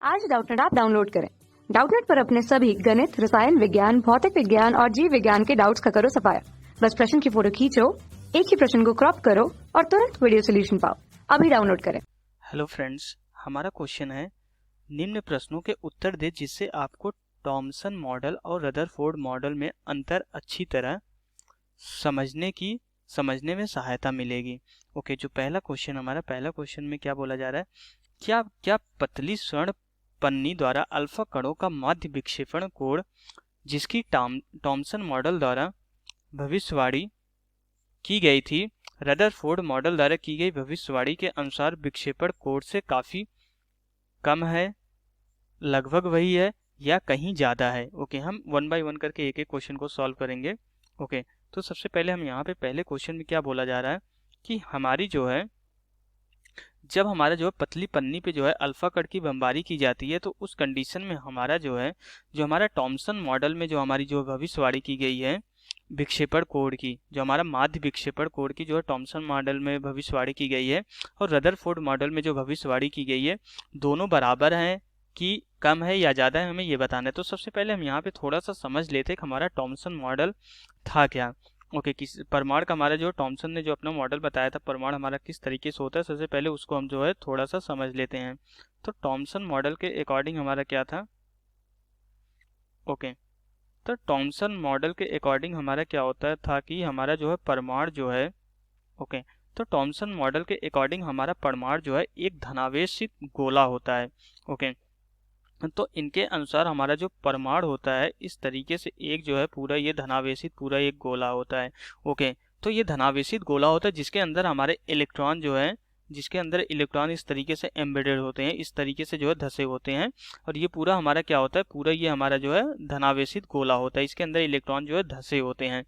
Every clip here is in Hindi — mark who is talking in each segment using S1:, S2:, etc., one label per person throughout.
S1: आज डाउटनेट ऐप डाउनलोड करें। डाउटनेट पर अपने सभी गणित, रसायन विज्ञान, भौतिक विज्ञान और जीव विज्ञान के डाउट्स का करो सफाया। बस प्रश्न की फोटो खींचो, एक ही प्रश्न को क्रॉप करो और तुरंत वीडियो सोल्यूशन पाओ। अभी डाउनलोड करें।
S2: हेलो फ्रेंड्स, हमारा क्वेश्चन है निम्न प्रश्नों के उत्तर दे जिससे आपको थॉमसन मॉडल और रदरफोर्ड मॉडल में अंतर अच्छी तरह समझने में सहायता मिलेगी। ओके, जो पहला क्वेश्चन में क्या बोला जा रहा है, क्या पतली स्वर्ण पन्नी द्वारा अल्फा कणों का माध्य विक्षेपण कोण जिसकी थॉमसन मॉडल द्वारा भविष्यवाणी की गई थी, रदरफोर्ड मॉडल द्वारा की गई भविष्यवाणी के अनुसार विक्षेपण कोण से काफी कम है, लगभग वही है या कहीं ज्यादा है। ओके, हम वन बाय वन करके एक एक क्वेश्चन को सॉल्व करेंगे। ओके, तो सबसे पहले हम यहाँ पे पहले क्वेश्चन में क्या बोला जा रहा है कि हमारी जो है जब हमारा जो है पतली पन्नी पे जो है अल्फा कण की बमबारी की जाती है, तो उस कंडीशन में हमारा जो हमारा थॉमसन मॉडल में जो हमारी जो भविष्यवाणी की गई है विक्षेपण कोण की, जो हमारा माध्य विक्षेपण कोण की जो है थॉमसन मॉडल में भविष्यवाणी की गई है और रदरफोर्ड मॉडल में जो भविष्यवाणी की गई है, दोनों बराबर हैं कि कम है या ज़्यादा है, हमें ये बताना है। तो सबसे पहले हम यहाँ पे थोड़ा सा समझ लेते हैं कि हमारा थॉमसन मॉडल था क्या। ओके, किस परमाणु का हमारा जो थॉमसन ने जो अपना मॉडल बताया था, परमाणु हमारा किस तरीके से होता है, सबसे पहले उसको हम जो है थोड़ा सा समझ लेते हैं। तो थॉमसन मॉडल के अकॉर्डिंग हमारा क्या था। ओके, तो थॉमसन मॉडल के अकॉर्डिंग हमारा क्या होता था कि हमारा जो है परमाणु जो है, ओके, तो थॉमसन मॉडल के अकॉर्डिंग हमारा परमाणु जो है एक धनावेशित गोला होता है। ओके, तो इनके अनुसार हमारा जो परमाणु होता है इस तरीके से एक जो है पूरा ये धनावेशित पूरा एक गोला होता है। ओके, तो ये धनावेशित गोला होता है जिसके अंदर हमारे इलेक्ट्रॉन जो है इस तरीके से एम्बेडेड होते हैं, इस तरीके से जो है धसे होते हैं, और ये पूरा हमारा क्या होता है, पूरा ये हमारा जो है धनावेशित गोला होता है, इसके अंदर इलेक्ट्रॉन जो है धसे होते हैं।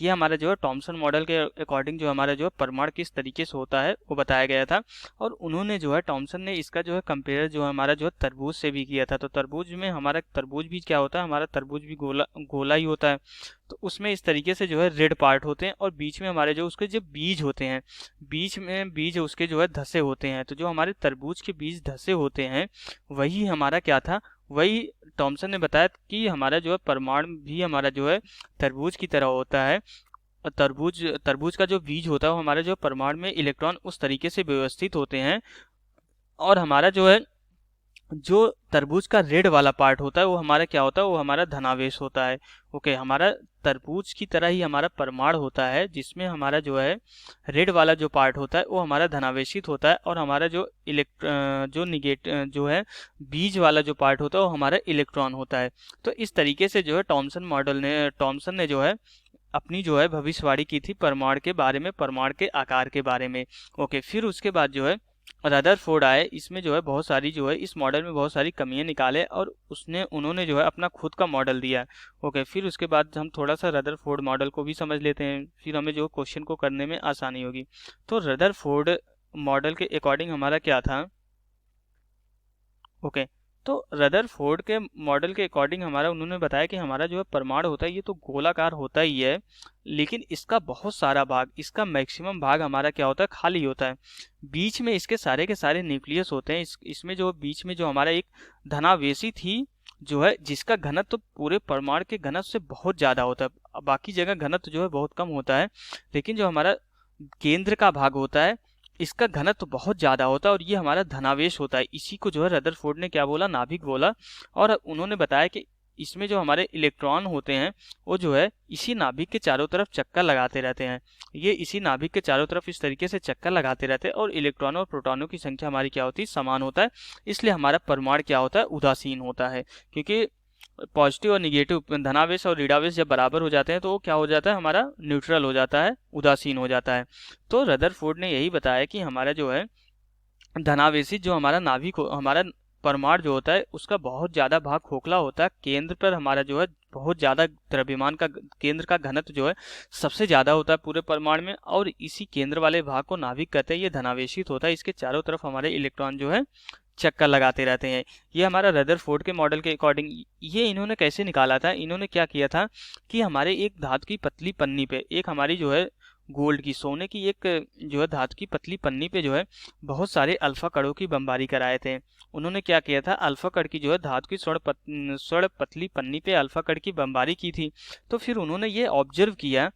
S2: ये हमारा जो है थॉमसन मॉडल के अकॉर्डिंग जो हमारा जो है परमाणु किस तरीके से होता है वो बताया गया था। और उन्होंने जो है थॉमसन ने इसका जो है कंपेयर जो है हमारा जो है तरबूज से भी किया था। तो तरबूज भी क्या होता है, हमारा तरबूज भी गोला ही होता है। तो उसमें इस तरीके से जो है रेड पार्ट होते हैं और बीच में हमारे जो उसके जो बीज होते हैं, बीज उसके जो है धसे होते हैं। तो जो हमारे तरबूज के बीज धसे होते हैं वही हमारा क्या था, वही थॉमसन ने बताया कि हमारा जो है परमाणु भी हमारा जो है तरबूज की तरह होता है। तरबूज का जो बीज होता है वो हमारे जो परमाणु में इलेक्ट्रॉन उस तरीके से व्यवस्थित होते हैं, और हमारा जो है जो तरबूज का रेड वाला पार्ट होता है वो हमारा क्या होता है, वो हमारा धनावेश होता है। ओके, हमारा तरबूज की तरह ही हमारा परमाणु होता है जिसमें हमारा जो है रेड वाला जो पार्ट होता है वो हमारा धनावेशित होता है, और हमारा जो जो है बीज वाला जो पार्ट होता है वो हमारा इलेक्ट्रॉन होता है। तो इस तरीके से जो है थॉमसन ने जो है अपनी जो है भविष्यवाणी की थी परमाणु के बारे में, परमाणु के आकार के बारे में। ओके, फिर उसके बाद जो है रदरफोर्ड आए, इसमें जो है बहुत सारी जो है इस मॉडल में बहुत सारी कमियां निकाले और उन्होंने जो है अपना खुद का मॉडल दिया। ओके, फिर उसके बाद हम थोड़ा सा रदरफोर्ड मॉडल को भी समझ लेते हैं, फिर हमें जो क्वेश्चन को करने में आसानी होगी। तो रदरफोर्ड मॉडल के अकॉर्डिंग हमारा क्या था। ओके, तो रदरफोर्ड के मॉडल के अकॉर्डिंग हमारा उन्होंने बताया कि हमारा जो है परमाणु होता है ये तो गोलाकार होता ही है, लेकिन इसका बहुत सारा भाग, इसका मैक्सिमम भाग हमारा क्या होता है, खाली होता है। बीच में इसके सारे के सारे न्यूक्लियस होते हैं। इसमें जो बीच में जो हमारा एक धनावेशी थी जो है जिसका घनत्व तो पूरे परमाणु के घनत्व से बहुत ज़्यादा होता है, बाकी जगह घनत्व जो है बहुत कम होता है, लेकिन जो हमारा केंद्र का भाग होता है इसका घनत्व तो बहुत ज़्यादा होता है और ये हमारा धनावेश होता है। इसी को जो है रदरफोर्ड ने क्या बोला, नाभिक बोला। और उन्होंने बताया कि इसमें जो हमारे इलेक्ट्रॉन होते हैं वो जो है इसी नाभिक के चारों तरफ चक्कर लगाते रहते हैं, ये इसी नाभिक के चारों तरफ इस तरीके से चक्कर लगाते रहते हैं, और इलेक्ट्रॉनों और प्रोटॉनों की संख्या हमारी क्या होती है, समान होता है। इसलिए हमारा परमाणु क्या होता है, उदासीन होता है, क्योंकि पॉजिटिव और निगेटिव धनावेश और ऋणावेश जब बराबर हो जाते हैं तो वो क्या हो जाता है, हमारा न्यूट्रल हो जाता है, उदासीन हो जाता है। तो रदरफोर्ड ने यही बताया कि हमारा जो है धनावेशी जो हमारा नाभिक हमारा परमाणु जो होता है उसका बहुत ज़्यादा भाग खोखला होता है, केंद्र पर हमारा जो है बहुत ज़्यादा द्रव्यमान का केंद्र का घनत्व जो है सबसे ज़्यादा होता है पूरे परमाणु में, और इसी केंद्र वाले भाग को नाभिक कहते हैं। ये धनावेशित होता है, इसके चारों तरफ हमारे इलेक्ट्रॉन जो है चक्कर लगाते रहते हैं। ये हमारा रदरफोर्ड के मॉडल के अकॉर्डिंग ये इन्होंने कैसे निकाला था, इन्होंने क्या किया था कि हमारे एक धातु की पतली पन्नी पे एक हमारी जो है गोल्ड की, सोने की एक जो है धातु की पतली पन्नी पे जो है बहुत सारे अल्फा कणों की बमबारी कराए थे। उन्होंने क्या किया था, अल्फा कण की जो है धातु की स्वर्ण पतली पन्नी पे अल्फा कण की बमबारी की थी। तो फिर उन्होंने ये ऑब्जर्व किया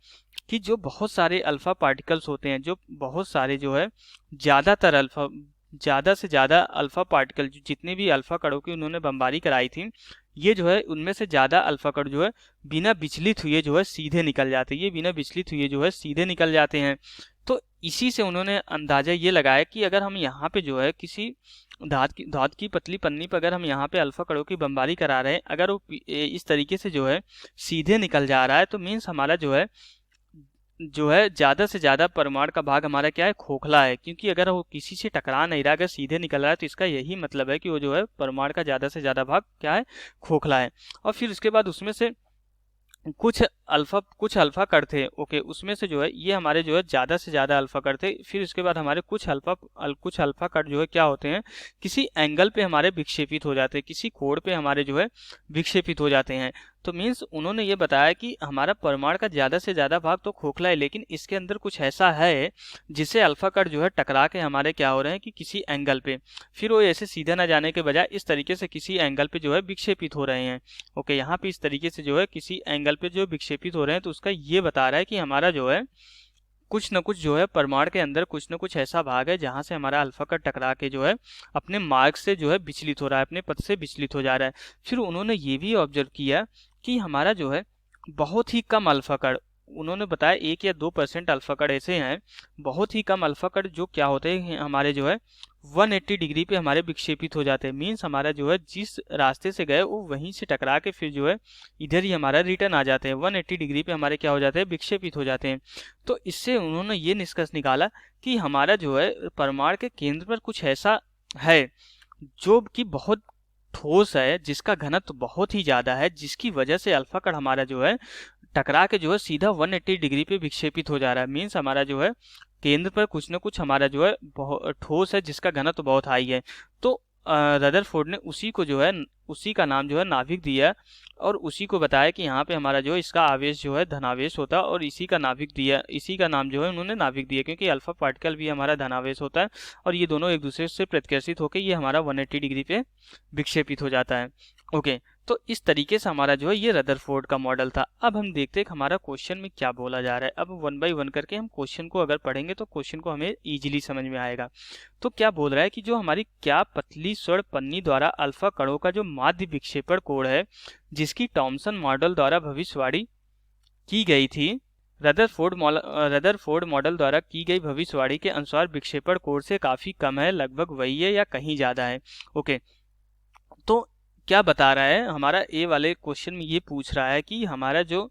S2: कि जो बहुत सारे अल्फा पार्टिकल्स होते हैं, जो बहुत सारे जो है ज़्यादातर अल्फा, ज़्यादा से ज़्यादा अल्फा पार्टिकल, जितने भी अल्फा कणों की उन्होंने बमबारी कराई थी, ये जो है उनमें से ज़्यादा अल्फा कण जो है बिना विचलित हुए जो है सीधे निकल जाते हैं, ये बिना विचलित हुए जो है सीधे निकल जाते हैं। तो इसी से उन्होंने अंदाज़ा ये लगाया कि अगर हम यहाँ पे जो है किसी धातु की पतली पन्नी पर अगर हम यहाँ पे अल्फा कणों की बमबारी करा रहे हैं, अगर वो इस तरीके से जो है सीधे निकल जा रहा है, तो मीन्स हमारा जो है ज़्यादा से ज़्यादा परमाणु का भाग हमारा क्या है, खोखला है। क्योंकि अगर वो किसी से टकरा नहीं रहा, अगर सीधे निकल रहा है, तो इसका यही मतलब है कि वो जो है परमाणु का ज़्यादा से ज़्यादा भाग क्या है, खोखला है। और फिर उसके बाद उसमें से कुछ अल्फा कण थे, ओके, उसमें से जो है ये हमारे जो है ज़्यादा से ज़्यादा अल्फा कण थे। फिर उसके बाद हमारे कुछ अल्फा कण जो है क्या होते हैं, किसी एंगल पे हमारे विक्षेपित हो जाते हैं, किसी कोण पे हमारे जो है विक्षेपित हो जाते हैं। तो मीन्स उन्होंने ये बताया कि हमारा परमाणु का ज़्यादा से ज़्यादा भाग तो खोखला है, लेकिन इसके अंदर कुछ ऐसा है जिससे अल्फा कण जो है टकरा के हमारे क्या हो रहे हैं कि किसी एंगल पे, फिर वो ऐसे सीधे ना जाने के बजाय इस तरीके से किसी एंगल पे जो है विक्षेपित हो रहे हैं। ओके, यहाँ पे इस तरीके से जो है किसी एंगल पे जो विक्षेपित हो रहे हैं, तो उसका ये बता रहा है कि हमारा जो है कुछ न कुछ जो है परमाणु के अंदर कुछ न कुछ ऐसा भाग है जहाँ से हमारा अल्फा कण टकरा के जो है अपने मार्ग से जो है विचलित हो रहा है, अपने पथ से विचलित हो जा रहा है। फिर उन्होंने ये भी ऑब्जर्व किया कि हमारा जो है बहुत ही कम अल्फा कण, उन्होंने बताया 1 या 2% अल्फा कण ऐसे हैं, बहुत ही कम अल्फा कण जो क्या होते हैं हमारे जो है 180 डिग्री पे हमारे विक्षेपित हो जाते हैं। मीन्स हमारा जो है जिस रास्ते से गए वो वहीं से टकरा के फिर जो है इधर ही हमारा रिटर्न आ जाते हैं, 180 डिग्री पे हमारे क्या हो जाते हैं, विक्षेपित हो जाते हैं। तो इससे उन्होंने ये निष्कर्ष निकाला कि हमारा जो है परमाणु के केंद्र पर कुछ ऐसा है जो कि बहुत ठोस है, जिसका घनत्व बहुत ही ज़्यादा है, जिसकी वजह से अल्फा कण हमारा जो है टकरा के जो है सीधा 180 डिग्री पे विक्षेपित हो जा रहा है। मीन्स हमारा जो है केंद्र पर कुछ न कुछ हमारा जो है बहुत ठोस है, जिसका घनत्व बहुत हाई है। तो रदरफोर्ड ने उसी को जो है उसी का नाम जो है नाभिक दिया, और उसी को बताया कि यहाँ पे हमारा जो है इसका आवेश जो है धनावेश होता है, और इसी का नाभिक दिया, इसी का नाम जो है उन्होंने नाभिक दिया, क्योंकि अल्फा पार्टिकल भी हमारा धनावेश होता है और ये दोनों एक दूसरे से प्रतिकर्षित होकर ये हमारा 180 डिग्री पे विक्षेपित हो जाता है। ओके, तो इस तरीके से हमारा जो है ये रदरफोर्ड का मॉडल था। अब हम देखते हैं कि हमारा क्वेश्चन में क्या बोला जा रहा है। अब 1 बाय 1 करके हम क्वेश्चन को अगर पढ़ेंगे तो क्वेश्चन को हमें इजीली समझ में आएगा। तो क्या बोल रहा है कि जो हमारी क्या पतली स्वर्ण पन्नी द्वारा अल्फा कणों का जो माध्य विक्षेपण कोण है, जिसकी टॉमसन मॉडल द्वारा भविष्यवाणी की गई थी, रदरफोर्ड मॉडल द्वारा की गई भविष्यवाणी के अनुसार विक्षेपण कोण से काफी कम है, लगभग वही है या कहीं ज्यादा है। ओके, तो क्या बता रहा है, हमारा ए वाले क्वेश्चन में ये पूछ रहा है कि हमारा जो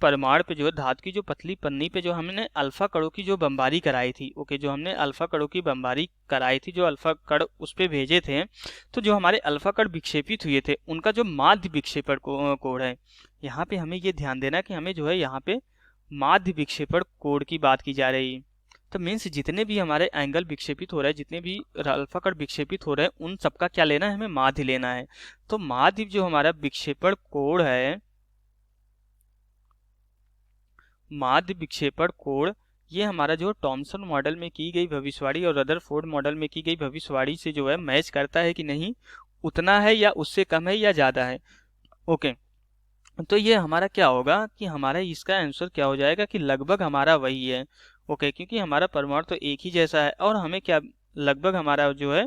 S2: परमाणु पे जो है धातु की जो पतली पन्नी पे जो हमने अल्फा कणों की जो बमबारी कराई थी, ओके, जो हमने अल्फा कणों की बमबारी कराई थी, जो अल्फा कण उस पे भेजे थे, तो जो हमारे अल्फा कण विक्षेपित हुए थे उनका जो माध्य विक्षेपण कोण है, यहाँ पे हमें ये ध्यान देना कि हमें जो है यहाँ पे माध्य विक्षेपण कोण की बात की जा रही है। तो मीन्स जितने भी हमारे एंगल विक्षेपित हो रहे हैं, जितने भी अल्फा कण विक्षेपित हो रहे हैं, उन सबका क्या लेना है, हमें माध्य लेना है। तो माध्य जो हमारा विक्षेपण कोण है, माध्य विक्षेपण कोण, ये हमारा जो टॉमसन मॉडल में की गई भविष्यवाणी और रदरफोर्ड मॉडल में की गई भविष्यवाणी से जो है मैच करता है कि नहीं, उतना है या उससे कम है या ज़्यादा है। ओके, तो ये हमारा क्या होगा कि हमारा इसका आंसर क्या हो जाएगा कि लगभग हमारा वही है। ओके, क्योंकि हमारा परमाणु तो एक ही जैसा है और हमें क्या लगभग हमारा जो है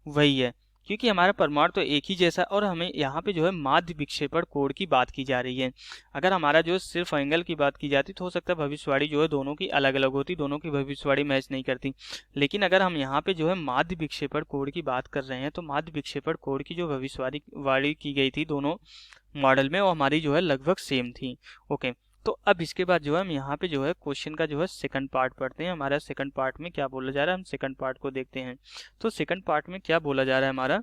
S2: वही है, क्योंकि हमारा परमाणु तो एक ही जैसा है और हमें यहाँ पे जो है माध्य विक्षेपण कोण की बात की जा रही है। अगर हमारा जो सिर्फ एंगल की बात की जाती तो हो सकता है भविष्यवाणी जो है दोनों की अलग अलग होती, दोनों की भविष्यवाणी मैच नहीं करती। लेकिन अगर हम यहाँ पे जो है माध्य विक्षेपण कोण की बात कर रहे हैं, तो माध्य विक्षेपण कोण की जो भविष्यवाणी की गई थी दोनों मॉडल में, वो हमारी जो है लगभग सेम थी। ओके, तो अब इसके बाद जो है हम यहाँ पे जो है क्वेश्चन का जो है सेकंड पार्ट पढ़ते हैं। हमारा सेकंड पार्ट में क्या बोला जा रहा है, हम सेकंड पार्ट को देखते हैं। तो सेकंड पार्ट में क्या बोला जा रहा है हमारा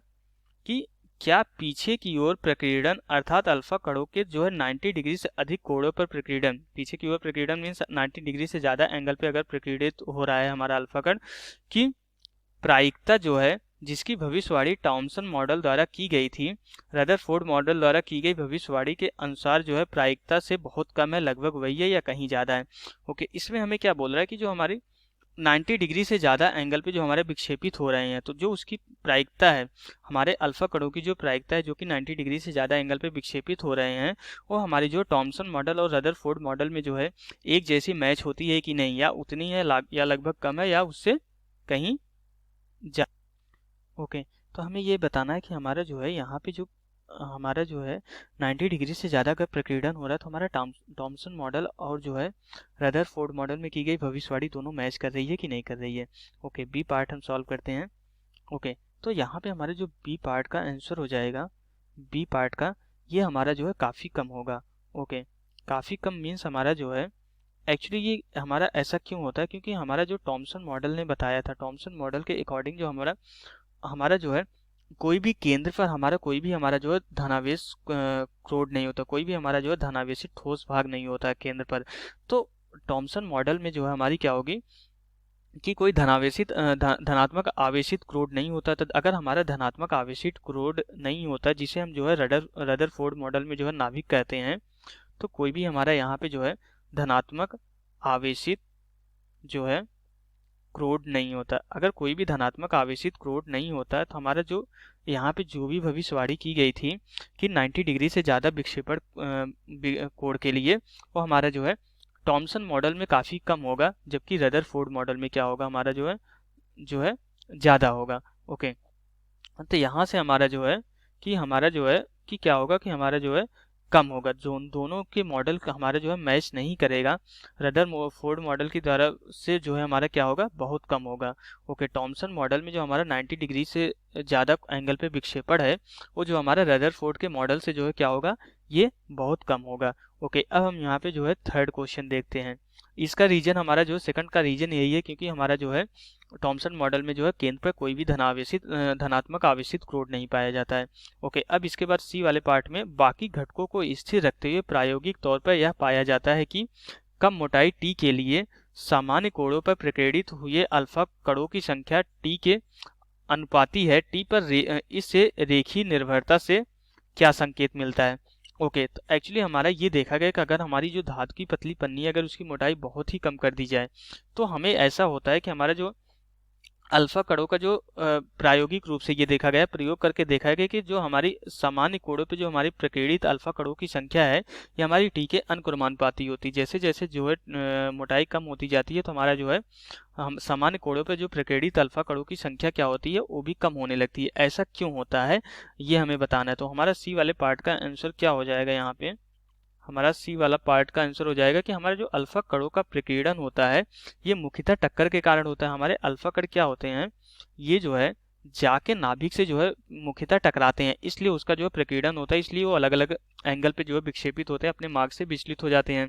S2: कि क्या पीछे की ओर प्रकीर्णन अर्थात अल्फा कणों के जो है 90 डिग्री से अधिक कोणों पर प्रकीर्णन, पीछे की ओर प्रकीर्णन मीन्स 90 डिग्री से ज़्यादा एंगल पे अगर प्रकीर्णित हो रहा है हमारा अल्फा कण, की प्रायिकता जो है जिसकी भविष्यवाणी टॉमसन मॉडल द्वारा की गई थी, रदरफोर्ड मॉडल द्वारा की गई भविष्यवाणी के अनुसार जो है प्रायिकता से बहुत कम है, लगभग वही है या कहीं ज़्यादा है। ओके, इसमें हमें क्या बोल रहा है कि जो हमारी 90 डिग्री से ज़्यादा एंगल पे जो हमारे विक्षेपित हो रहे हैं, तो जो उसकी प्रायिकता है, हमारे अल्फा कणों की जो प्रायिकता है जो कि 90 डिग्री से ज़्यादा एंगल पे विक्षेपित हो रहे हैं, वो हमारी जो टॉमसन मॉडल और रदरफोर्ड मॉडल में जो है एक जैसी मैच होती है कि नहीं, या उतनी है या लगभग कम है या उससे कहीं ज़्यादा। ओके, तो हमें ये बताना है कि हमारा जो है यहाँ पे जो हमारा जो है 90 डिग्री से ज़्यादा का प्रकीर्णन हो रहा है, तो हमारा टॉमसन मॉडल और जो है रदरफोर्ड मॉडल में की गई भविष्यवाणी दोनों मैच कर रही है कि नहीं कर रही है। ओके, बी पार्ट हम सॉल्व करते हैं। ओके, तो यहाँ पे हमारे जो बी पार्ट का आंसर हो जाएगा, बी पार्ट का ये हमारा जो है काफ़ी कम होगा। ओके, काफ़ी कम मीन्स हमारा जो है एक्चुअली ये हमारा ऐसा क्यों होता है, क्योंकि हमारा जो टॉमसन मॉडल ने बताया था, टॉमसन मॉडल के अकॉर्डिंग जो हमारा हमारा जो है कोई भी केंद्र पर हमारा कोई भी हमारा जो है धनावेश क्रोड नहीं होता, कोई भी हमारा जो है धनावेशित ठोस भाग नहीं होता है केंद्र पर। तो टॉमसन मॉडल में जो है हमारी क्या होगी कि कोई धनावेशित धनात्मक आवेशित क्रोड नहीं होता। तो अगर हमारा धनात्मक आवेशित क्रोड नहीं होता, जिसे हम जो है रदरफोर्ड मॉडल में जो है नाभिक कहते हैं, तो कोई भी हमारा यहाँ पे जो है धनात्मक आवेशित जो है क्रोड नहीं होता। अगर कोई भी धनात्मक आवेशित क्रोड नहीं होता तो हमारा जो यहाँ पे जो भी भविष्यवाणी की गई थी कि 90 डिग्री से ज़्यादा विक्षेपण कोण के लिए, वो हमारा जो है टॉमसन मॉडल में काफ़ी कम होगा, जबकि रदरफोर्ड मॉडल में क्या होगा, हमारा जो है ज़्यादा होगा। ओके, तो यहाँ से हमारा जो है कि क्या होगा कि हमारा जो है कम होगा। दोनों के मॉडल हमारा जो है मैच नहीं करेगा। रदरफोर्ड मॉडल की द्वारा से जो है हमारा क्या होगा, बहुत कम होगा। ओके, टॉमसन मॉडल में जो हमारा 90 डिग्री से ज़्यादा एंगल पे विक्षेपण है, वो जो हमारा रदरफोर्ड के मॉडल से जो है क्या होगा, ये बहुत कम होगा। ओके, अब हम यहाँ पे जो है थर्ड क्वेश्चन देखते हैं। इसका रीजन हमारा जो सेकंड का रीजन यही है, क्योंकि हमारा जो है टॉमसन मॉडल में जो है केंद्र पर कोई भी धनात्मक आवेशित क्रोड नहीं पाया जाता है। ओके, अब इसके बाद सी वाले पार्ट में बाकी घटकों को स्थिर रखते हुए प्रायोगिक तौर पर यह पाया जाता है कि कम मोटाई टी के लिए सामान्य कोणों पर प्रकीर्णित हुए अल्फा कणों की संख्या टी के अनुपाती है। टी पर इससे रेखीय निर्भरता से क्या संकेत मिलता है। ओके, तो एक्चुअली हमारा ये देखा गया कि अगर हमारी जो धातु की पतली पन्नी है, अगर उसकी मोटाई बहुत ही कम कर दी जाए, तो हमें ऐसा होता है कि हमारा जो अल्फा कणों का जो प्रायोगिक रूप से ये देखा गया, प्रयोग करके देखा गया कि जो हमारी सामान्य कोणों पे जो हमारी प्रकीर्णित अल्फा कणों की संख्या है, ये हमारी टी के अनुक्रमानुपाती होती है। जैसे जैसे जो है मोटाई कम होती जाती है, तो हमारा जो है हम सामान्य कोणों पे जो प्रकीर्णित अल्फा कणों की संख्या क्या होती है, वो भी कम होने लगती है। ऐसा क्यों होता है, ये हमें बताना है। तो हमारा सी वाले पार्ट का आंसर क्या हो जाएगा, यहाँ पे हमारा सी वाला पार्ट का आंसर हो जाएगा कि हमारा जो अल्फा कणों का प्रकीर्णन होता है, ये मुख्यतः टक्कर के कारण होता है। हमारे अल्फा कण क्या होते हैं, ये जो है जाके नाभिक से जो है मुख्यतः टकराते हैं, इसलिए उसका जो है प्रकीर्णन होता है, इसलिए वो अलग अलग एंगल पे जो है विक्षेपित होते हैं, अपने मार्ग से विचलित हो जाते हैं।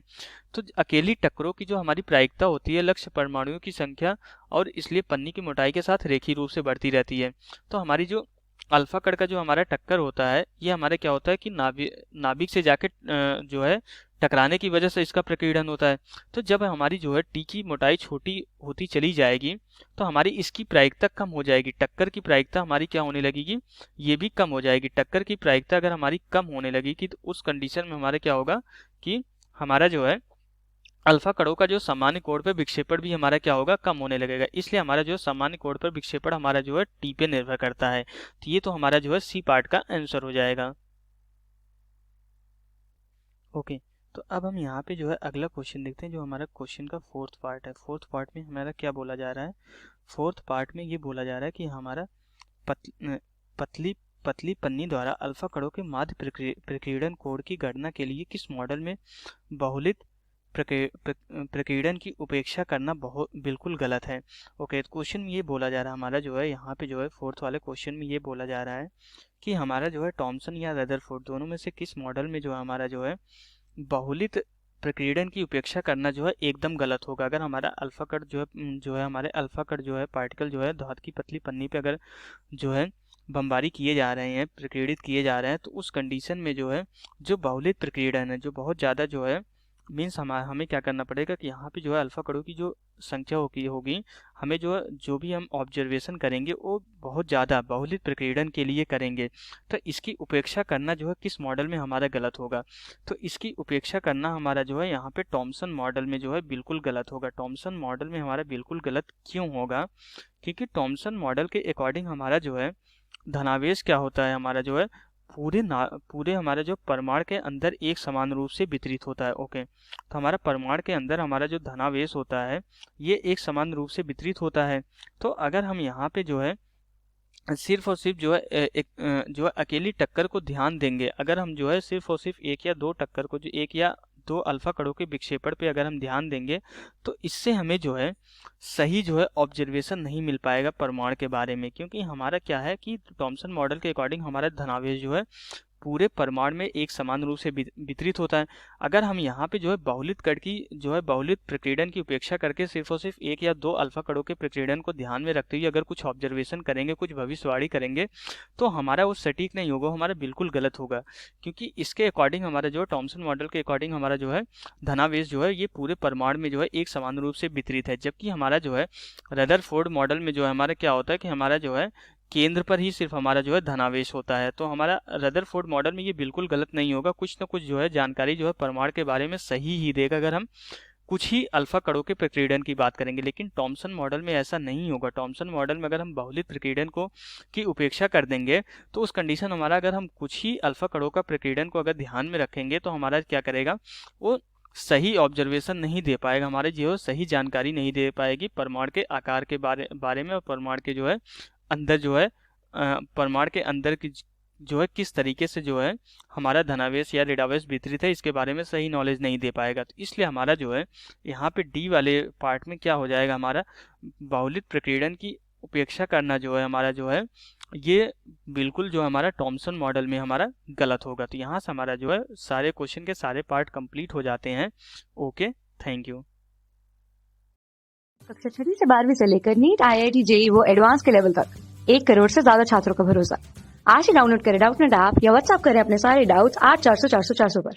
S2: तो अकेली टक्करों की जो हमारी प्रायिकता होती है लक्ष्य परमाणुओं की संख्या, और इसलिए पन्नी की मोटाई के साथ रेखीय रूप से बढ़ती रहती है। तो हमारी जो अल्फा कण का जो हमारा टक्कर होता है, ये हमारे क्या होता है कि नाभिक से जाके जो है टकराने की वजह से इसका प्रकीर्णन होता है। तो जब हमारी जो है टी की मोटाई छोटी होती चली जाएगी, तो हमारी इसकी प्रायिकता कम हो जाएगी, टक्कर की प्रायिकता हमारी क्या होने लगेगी, ये भी कम हो जाएगी। टक्कर की प्रायिकता अगर हमारी कम होने लगेगी, तो उस कंडीशन में हमारे क्या होगा कि हमारा जो है अल्फा कणों का जो सामान्य कोण पर विक्षेपण भी हमारा क्या होगा, कम होने लगेगा। इसलिए हमारा जो सामान्य कोण पर विक्षेपण हमारा जो है टी पे निर्भर करता है। तो ये तो हमारा जो है सी पार्ट का आंसर हो जाएगा। ओके, तो अब हम यहाँ पे जो है अगला क्वेश्चन देखते हैं, जो हमारा क्वेश्चन का फोर्थ पार्ट है। फोर्थ पार्ट में हमारा क्या बोला जा रहा है, फोर्थ पार्ट में ये बोला जा रहा है कि हमारा पतली पतली पन्नी द्वारा अल्फा कणों के माध्य प्रकीर्णन कोण की गणना के लिए किस मॉडल में बहुलित प्रकीर्णन की उपेक्षा करना बिल्कुल गलत है। ओके, तो क्वेश्चन में ये बोला जा रहा है, हमारा जो है यहाँ पे जो है फोर्थ वाले क्वेश्चन में ये बोला जा रहा है कि हमारा जो है टॉमसन या रदरफोर्ड दोनों में से किस मॉडल में जो है हमारा जो है बहुलित प्रकीर्णन की उपेक्षा करना जो है एकदम गलत होगा। अगर हमारा अल्फा कण जो है हमारे अल्फा कण जो है पार्टिकल जो है धातु की पतली पन्नी पे अगर जो है बमबारी किए जा रहे हैं, प्रकीर्णित किए जा रहे हैं, तो उस कंडीशन में जो है जो बहुलित प्रकीर्णन है, जो बहुत ज़्यादा जो है मीन्स हमें क्या करना पड़ेगा कि यहाँ पे जो है अल्फा कणों की जो संख्या होगी हमें जो है जो भी हम ऑब्जर्वेशन करेंगे वो बहुत ज़्यादा बहुलित प्रकीर्णन के लिए करेंगे। तो इसकी उपेक्षा करना जो है किस मॉडल में हमारा गलत होगा, तो इसकी उपेक्षा करना हमारा जो है यहाँ पे टॉमसन मॉडल में जो है बिल्कुल गलत होगा। टॉमसन मॉडल में हमारा बिल्कुल गलत क्यों होगा, क्योंकि टॉमसन मॉडल के अकॉर्डिंग हमारा जो है धनावेश क्या होता है, हमारा जो है पूरे हमारे जो परमाणु के अंदर एक समान रूप से वितरित होता है। ओके, तो हमारा परमाणु के अंदर हमारा जो धनावेश होता है ये एक समान रूप से वितरित होता है। तो अगर हम यहाँ पे जो है सिर्फ और सिर्फ जो है जो है अकेली टक्कर को ध्यान देंगे, अगर हम जो है सिर्फ और सिर्फ एक या दो टक्कर को, जो एक या दो अल्फा कणों के विक्षेपण पे अगर हम ध्यान देंगे तो इससे हमें जो है सही जो है ऑब्जर्वेशन नहीं मिल पाएगा परमाणु के बारे में। क्योंकि हमारा क्या है कि टॉमसन मॉडल के अकॉर्डिंग हमारा धनावेश जो है पूरे परमाणु में एक समान रूप से वितरित होता है। अगर हम यहाँ पे जो है बहुलित कण की जो है बहुलित प्रकीर्णन की उपेक्षा करके सिर्फ और सिर्फ एक या दो अल्फा कणों के प्रकीर्णन को ध्यान में रखते हुए अगर कुछ ऑब्जर्वेशन करेंगे, कुछ भविष्यवाणी करेंगे, तो हमारा वो सटीक नहीं होगा, हमारा बिल्कुल गलत होगा। क्योंकि इसके अकॉर्डिंग हमारा जो है टॉमसन मॉडल के अकॉर्डिंग हमारा जो है धनावेश जो है ये पूरे परमाणु में जो है एक समान रूप से वितरित है। जबकि हमारा जो है रदरफोर्ड मॉडल में जो है हमारा क्या होता है कि हमारा जो है केंद्र पर ही सिर्फ हमारा जो है धनावेश होता है। तो हमारा रदरफोर्ड मॉडल में ये बिल्कुल गलत नहीं होगा, कुछ ना कुछ जो है जानकारी जो है परमाणु के बारे में सही ही देगा अगर हम कुछ ही अल्फा कणों के प्रकीर्णन की बात करेंगे। लेकिन टॉमसन मॉडल में ऐसा नहीं होगा। टॉमसन मॉडल में अगर हम बहुलित प्रकीर्णन को की उपेक्षा कर देंगे तो उस कंडीशन हमारा अगर हम कुछ ही अल्फा कणों का प्रकीर्णन को अगर ध्यान में रखेंगे तो हमारा क्या करेगा, वो सही ऑब्जर्वेशन नहीं दे पाएगा, हमारे जो है सही जानकारी नहीं दे पाएगी परमाणु के आकार के बारे में और परमाणु के जो है अंदर जो है परमाणु के अंदर की जो है किस तरीके से जो है हमारा धनावेश या ऋणावेश वितरित है इसके बारे में सही नॉलेज नहीं दे पाएगा। तो इसलिए हमारा जो है यहाँ पे डी वाले पार्ट में क्या हो जाएगा, हमारा बहुलित प्रकीर्णन की उपेक्षा करना जो है हमारा जो है ये बिल्कुल जो हमारा टॉमसन मॉडल में हमारा गलत होगा। तो यहाँ से हमारा जो है सारे क्वेश्चन के सारे पार्ट कंप्लीट हो जाते हैं। Okay, thank you.
S1: कक्षा 6 से 12वीं से लेकर नीट, IIT, JEE वो एडवांस के लेवल तक 1 करोड़ से ज्यादा छात्रों का भरोसा। आज ही डाउनलोड करें डाउटनेट ऐप या व्हाट्सएप करें अपने सारे डाउट्स 8400 400 400 पर।